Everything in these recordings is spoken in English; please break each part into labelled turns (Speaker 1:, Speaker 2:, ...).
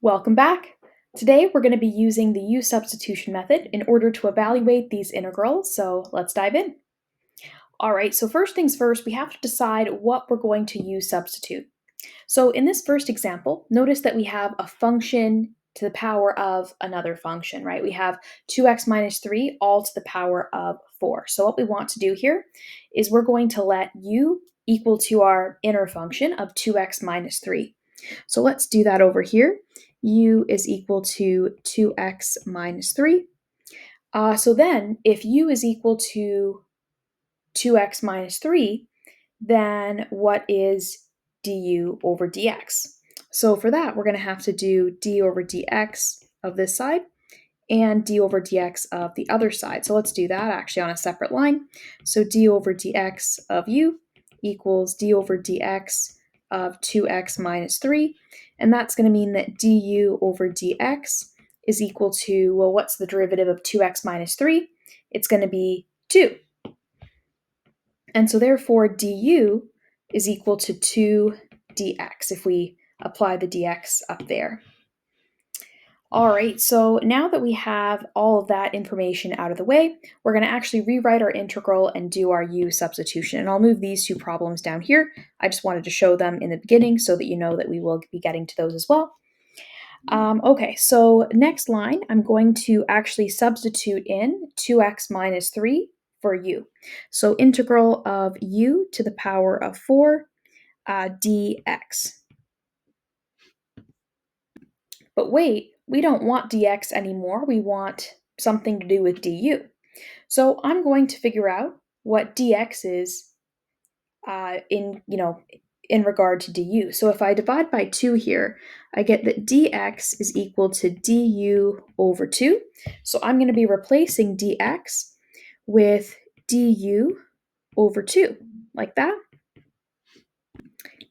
Speaker 1: Welcome back. Today we're going to be using the use substitution method in order to evaluate these integrals, so let's dive in. All right, so first things first, we have to decide what we're going to use substitute. So in this first example, notice that we have a function to the power of another function, right? We have 2x minus 3 all to the power of 4. So what we want to do here is we're going to let u equal to our inner function of 2x minus 3. So let's do that over here. U is equal to 2x minus 3. So then if u is equal to 2x minus 3, then what is du over dx? So for that, we're going to have to do d over dx of this side and d over dx of the other side. So let's do that actually on a separate line. So d over dx of u equals d over dx of 2x minus 3. And that's going to mean that du over dx is equal to, well, what's the derivative of 2x minus 3? It's going to be 2. And so therefore du is equal to 2 dx if we apply the dx up there. All right, so now that we have all of that information out of the way, we're going to actually rewrite our integral and do our u substitution. And I'll move these two problems down here. I just wanted to show them in the beginning so that you know that we will be getting to those as well. Okay, so next line, I'm going to actually substitute in 2x minus 3 for u. So integral of u to the power of 4 dx. But wait, we don't want dx anymore. We want something to do with du. So I'm going to figure out what dx is in regard to du. So if I divide by 2 here, I get that dx is equal to du over 2. So I'm going to be replacing dx with du over 2, like that.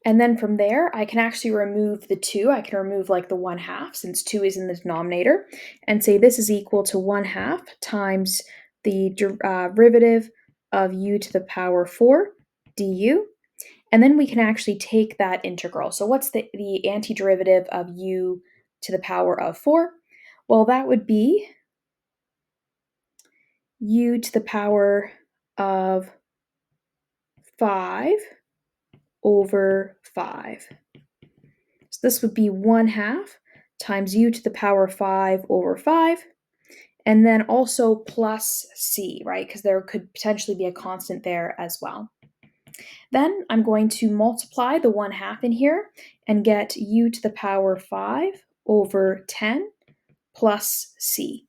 Speaker 1: And then from there, I can actually remove the 2. I can remove like the 1/2 since 2 is in the denominator and say this is equal to 1/2 times the derivative of u to the power 4 du. And then we can actually take that integral. So what's the antiderivative of u to the power of 4? Well, that would be u to the power of 5 over 5. So this would be 1/2 times u to the power 5 over 5, and then also plus c, right? Because there could potentially be a constant there as well. Then I'm going to multiply the 1/2 in here and get u to the power 5 over 10 plus c.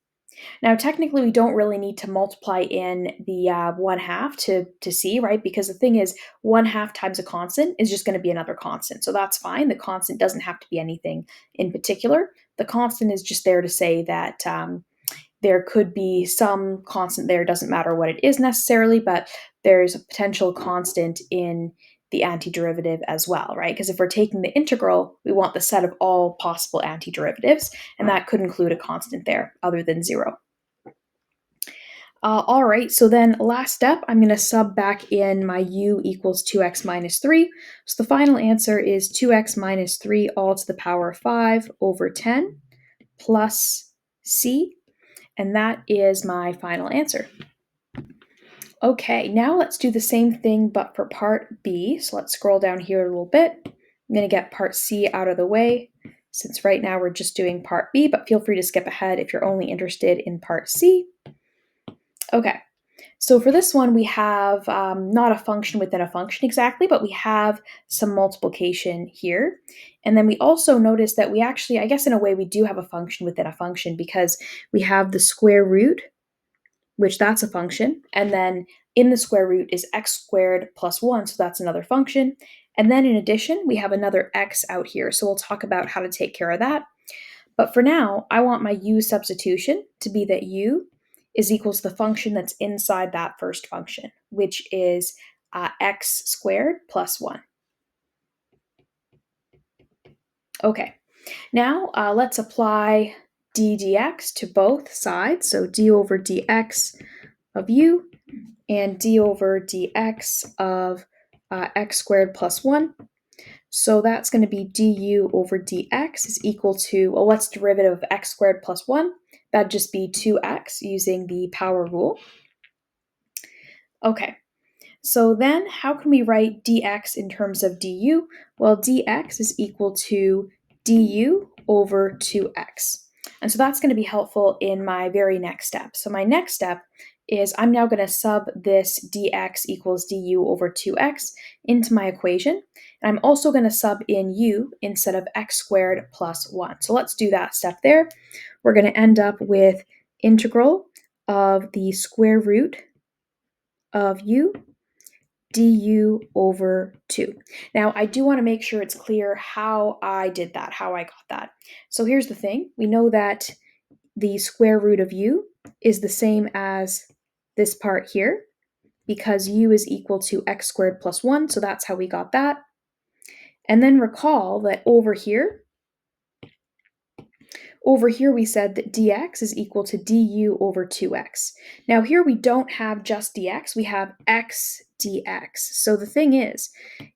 Speaker 1: Now, technically, we don't really need to multiply in the 1/2 to c, right? Because the thing is, 1/2 times a constant is just going to be another constant. So that's fine. The constant doesn't have to be anything in particular. The constant is just there to say that there could be some constant there. It doesn't matter what it is necessarily, but there's a potential constant in the antiderivative as well, right? Because if we're taking the integral, we want the set of all possible antiderivatives, and that could include a constant there other than 0. All right, so then last step, I'm going to sub back in my u equals 2x minus 3. So the final answer is 2x minus 3 all to the power of 5 over 10 plus c, and that is my final answer. Okay, now let's do the same thing but for part B. So let's scroll down here a little bit. I'm going to get part C out of the way since right now we're just doing part B, but feel free to skip ahead if you're only interested in part C. Okay, so for this one we have not a function within a function exactly, but we have some multiplication here. And then we also notice that we actually, I guess in a way we do have a function within a function because we have the square root, which that's a function, and then in the square root is x squared plus 1, so that's another function. And then in addition, we have another x out here, so we'll talk about how to take care of that. But for now, I want my u substitution to be that u is equal to the function that's inside that first function, which is x squared plus 1. Okay, now let's apply d dx to both sides. So d over dx of u and d over dx of x squared plus 1. So that's going to be du over dx is equal to, well, what's the derivative of x squared plus 1? That'd just be 2x using the power rule. Okay, so then how can we write dx in terms of du? Well, dx is equal to du over 2x. And so that's going to be helpful in my very next step. So my next step is I'm now going to sub this dx equals du over 2x into my equation. And I'm also going to sub in u instead of x squared plus 1. So let's do that step there. We're going to end up with integral of the square root of u du over 2. Now, I do want to make sure it's clear how I did that, how I got that. So here's the thing. We know that the square root of u is the same as this part here because u is equal to x squared plus 1, so that's how we got that. And then recall that over here we said that dx is equal to du over 2x. Now here we don't have just dx, we have x dx. So the thing is,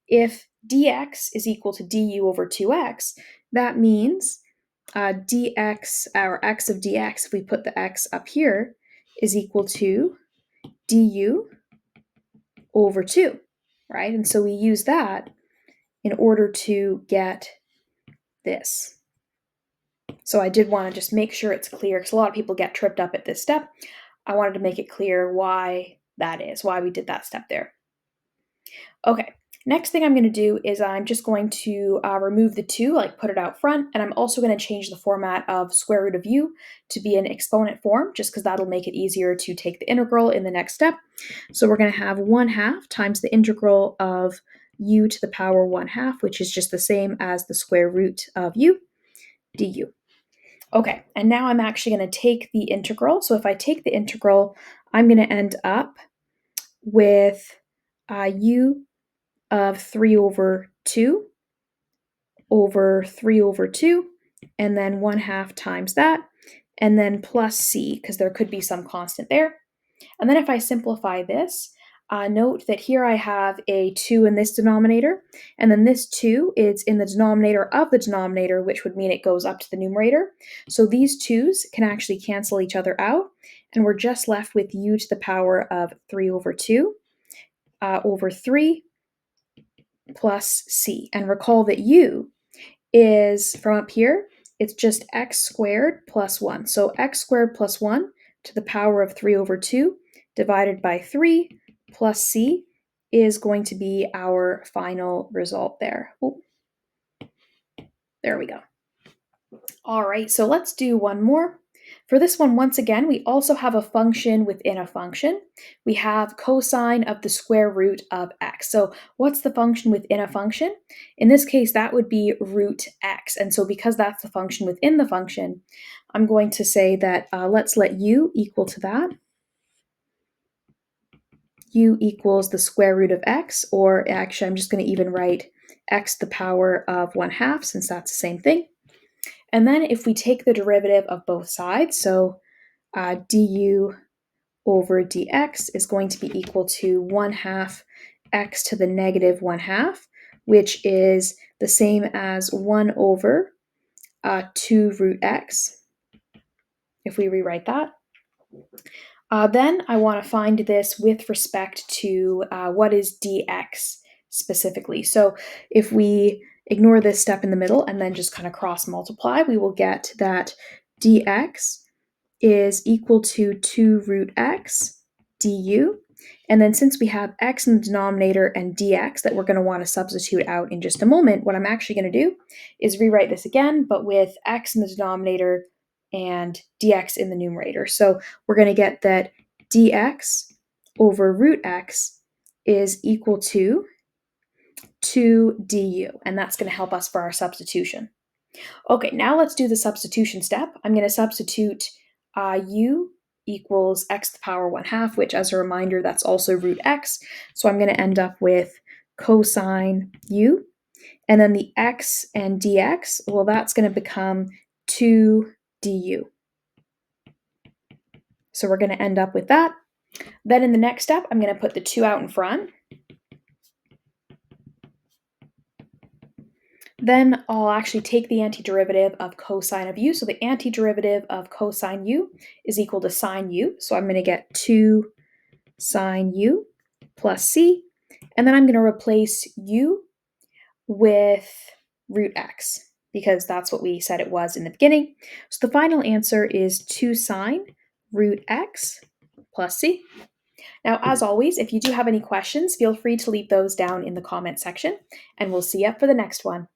Speaker 1: if dx is equal to du over 2x, that means dx, or x of dx, if we put the x up here, is equal to du over 2, right? And so we use that in order to get this. So I did want to just make sure it's clear because a lot of people get tripped up at this step. I wanted to make it clear why that is, why we did that step there. Okay, next thing I'm going to do is I'm just going to remove the 2, like put it out front, and I'm also going to change the format of square root of u to be an exponent form, just because that'll make it easier to take the integral in the next step. So we're going to have 1/2 times the integral of u to the power 1/2, which is just the same as the square root of u du. Okay, and now I'm actually going to take the integral. So if I take the integral, I'm going to end up with u of 3 over 2 over 3 over 2, and then 1/2 times that, and then plus c, because there could be some constant there. And then if I simplify this, note that here I have a 2 in this denominator, and then this 2 is in the denominator of the denominator, which would mean it goes up to the numerator. So these 2's can actually cancel each other out, and we're just left with u to the power of 3 over 2 over 3 plus c. And recall that u is, from up here, it's just x squared plus 1. So x squared plus 1 to the power of 3 over 2 divided by 3 plus c is going to be our final result there. Oh, there we go. All right, so let's do one more. For this one, once again, we also have a function within a function. We have cosine of the square root of x. So what's the function within a function? In this case, that would be root x. And so because that's the function within the function, I'm going to say that let's let u equal to that. U equals the square root of x, or actually I'm just going to even write x to the power of 1/2 since that's the same thing. And then if we take the derivative of both sides, so du over dx is going to be equal to 1/2 x to the negative 1/2, which is the same as 1 over 2 root x, if we rewrite that. Then I want to find this with respect to what is dx specifically. So if we ignore this step in the middle and then just kind of cross multiply, we will get that dx is equal to 2 root x du. And then since we have x in the denominator and dx that we're going to want to substitute out in just a moment, what I'm actually going to do is rewrite this again, but with x in the denominator and dx in the numerator. So we're going to get that dx over root x is equal to 2 du, and that's going to help us for our substitution. Okay, now let's do the substitution step. I'm going to substitute u equals x to the power 1/2, which as a reminder, that's also root x. So I'm going to end up with cosine u, and then the x and dx, well, that's going to become 2 du. So we're going to end up with that. Then in the next step, I'm going to put the 2 out in front. Then I'll actually take the antiderivative of cosine of u. So the antiderivative of cosine u is equal to sine u. So I'm going to get 2 sine u plus c. And then I'm going to replace u with root x because that's what we said it was in the beginning. So the final answer is 2 sine root x plus c. Now, as always, if you do have any questions, feel free to leave those down in the comment section, and we'll see you for the next one.